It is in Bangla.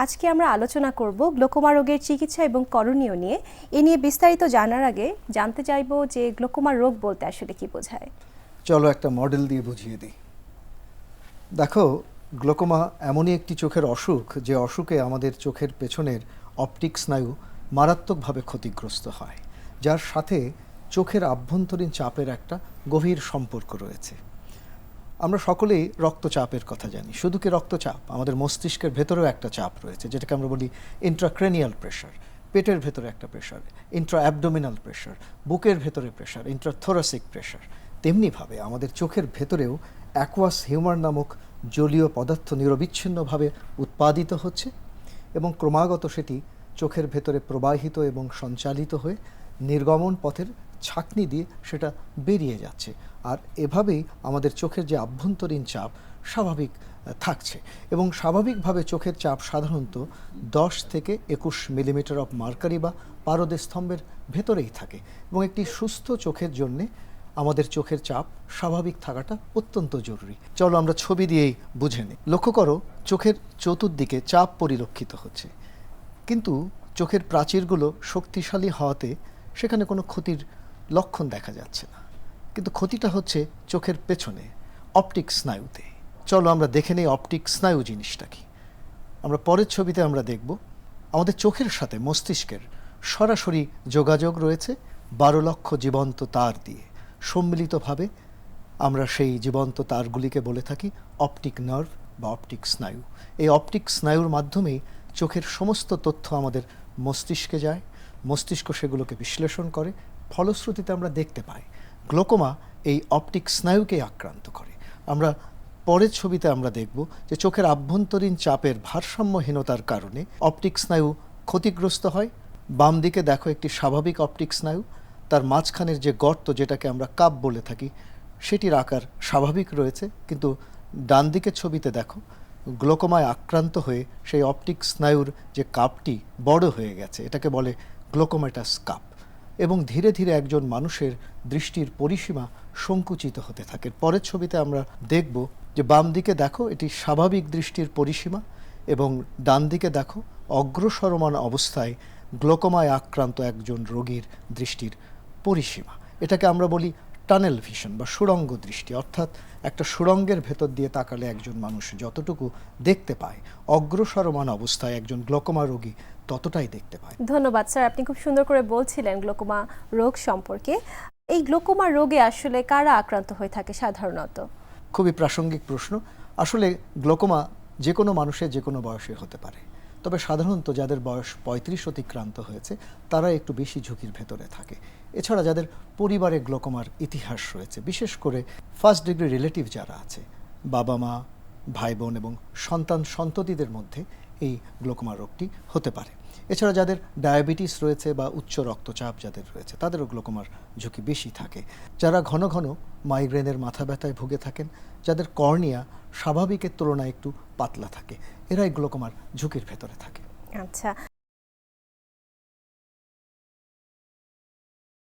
আজকে আমরা আলোচনা করব গ্লোকোমা রোগের চিকিৎসা এবং করণীয় নিয়ে। এ নিয়ে বিস্তারিত জানার আগে জানতে চাইবো যে গ্লোকোমা রোগ বলতে আসলে কি বোঝায়। চলো একটা মডেল দিয়ে বুঝিয়ে দিই। দেখো, গ্লোকোমা এমনই একটি চোখের অসুখ যে অসুখে আমাদের চোখের পেছনের অপটিক স্নায়ু মারাত্মকভাবে ক্ষতিগ্রস্ত হয়, যার সাথে চোখের আভ্যন্তরীণ চাপের একটা গভীর সম্পর্ক রয়েছে। আমরা সকলেই রক্তচাপের কথা জানি। শুধু কি রক্তচাপ, আমাদের মস্তিষ্কের ভেতরেও একটা চাপ রয়েছে, যেটাকে আমরা বলি ইন্ট্রাক্রেনিয়াল প্রেশার। পেটের ভেতরে একটা প্রেশার, ইন্ট্রা অ্যাবডোমিনাল প্রেশার, বুকের ভেতরে প্রেশার, ইন্ট্রাথোরাসিক প্রেশার। তেমনিভাবে আমাদের চোখের ভেতরেও অ্যাকুয়াস হিউমার নামক জলীয় পদার্থ নিরবিচ্ছিন্নভাবে উৎপাদিত হচ্ছে এবং ক্রমাগত সেটি চোখের ভেতরে প্রবাহিত এবং সঞ্চালিত হয়ে নির্গমন পথের ছাঁকনি দিয়ে সেটা বেরিয়ে যাচ্ছে। আর এভাবেই আমাদের চোখের যে আভ্যন্তরীণ চাপ স্বাভাবিক থাকছে এবং স্বাভাবিকভাবে চোখের চাপ সাধারণত 10 থেকে 21 মিলিমিটার অফ মার্কারি বা পারদস্তম্ভের ভেতরেই থাকে এবং একটি সুস্থ চোখের জন্যে আমাদের চোখের চাপ স্বাভাবিক থাকাটা অত্যন্ত জরুরি। চলো আমরা ছবি দিয়েই বুঝে নিই। লক্ষ্য করো, চোখের চতুর্দিকে চাপ পরিলক্ষিত হচ্ছে, কিন্তু চোখের প্রাচীরগুলো শক্তিশালী হওয়াতে সেখানে কোনো ক্ষতির লক্ষণ দেখা যাচ্ছে না। কিন্তু ক্ষতিটা হচ্ছে চোখের পেছনে অপটিক স্নায়ুতে। চলো আমরা দেখে নিই অপটিক স্নায়ু জিনিসটা কি। আমরা পরের ছবিতে আমরা দেখব আমাদের চোখের সাথে মস্তিষ্কের সরাসরি যোগাযোগ রয়েছে 12 লক্ষ জীবন্ত তার দিয়ে। সম্মিলিতভাবে আমরা সেই জীবন্ত তারগুলিকে বলে থাকি অপটিক নার্ভ বা অপটিক স্নায়ু। এই অপটিক স্নায়ুর মাধ্যমেই চোখের সমস্ত তথ্য আমাদের মস্তিষ্কে যায়, মস্তিষ্ক সেগুলোকে বিশ্লেষণ করে, ফলশ্রুতিতে আমরা দেখতে পাই। গ্লোকোমা এই অপটিক স্নায়ুকে আক্রান্ত করে। আমরা পরের ছবিতে আমরা দেখব যে চোখের আভ্যন্তরীণ চাপের ভারসাম্যহীনতার কারণে অপটিক স্নায়ু ক্ষতিগ্রস্ত হয়। বাম দিকে দেখো একটি স্বাভাবিক অপটিক স্নায়ু, তার মাঝখানের যে গর্ত, যেটাকে আমরা কাপ বলে থাকি, সেটির আকার স্বাভাবিক রয়েছে, কিন্তু ডান দিকের ছবিতে দেখো গ্লোকোমায় আক্রান্ত হয়ে সেই অপটিক স্নায়ুর যে কাপটি বড় হয়ে গেছে, এটাকে বলে গ্লোকোমেটাস কাপ, এবং ধীরে ধীরে একজন মানুষের দৃষ্টির পরিসীমা সংকুচিত হতে থাকে। পরের ছবিতে আমরা দেখব যে বাম দিকে দেখো এটি স্বাভাবিক দৃষ্টির পরিসীমা এবং ডান দিকে দেখো অগ্রসরমান অবস্থায় গ্লোকোমায় আক্রান্ত একজন রোগীর দৃষ্টির পরিসীমা। এটাকে আমরা বলি টানেল ভিশন বা সুড়ঙ্গ দৃষ্টি, অর্থাৎ একটা সুড়ঙ্গের ভেতর দিয়ে তাকালে একজন মানুষ যতটুকু দেখতে পায়, অগ্রসরমান অবস্থায় একজন গ্লোকোমা রোগী ততটাই দেখতে পায়। ধন্যবাদ স্যার, আপনি খুব সুন্দর করে বলছিলেন গ্লোকোমা রোগ সম্পর্কে। এই গ্লোকোমা রোগে আসলে কারা আক্রান্ত হয়ে থাকে সাধারণত? খুবই প্রাসঙ্গিক প্রশ্ন। আসলে গ্লোকোমা যে কোনো মানুষের যে কোনো বয়সে হতে পারে, তবে সাধারণত যাদের বয়স 35 অতিক্রান্ত হয়েছে তারা একটু বেশি ঝুঁকির ভেতরে থাকে। এছাড়া যাদের পরিবারে গ্লোকোমার ইতিহাস রয়েছে, বিশেষ করে ফার্স্ট ডিগ্রি রিলেটিভ যারা আছে, বাবা মা, ভাই বোন এবং সন্তান সন্ততিদের মধ্যে এই গ্লোকোমা রোগটি হতে পারে। এছাড়া যাদের ডায়াবেটিস রয়েছে বা উচ্চ রক্তচাপ যাদের রয়েছে, তাদেরও গ্লোকোমার ঝুঁকি বেশি থাকে। যারা ঘন ঘন মাইগ্রেনের মাথা ব্যথায় ভুগে থাকেন, যাদের কর্নিয়া স্বাভাবিকের তুলনায় একটু পাতলা থাকে, এরাই গ্লোকোমার ঝুঁকির ভেতরে থাকে। আচ্ছা,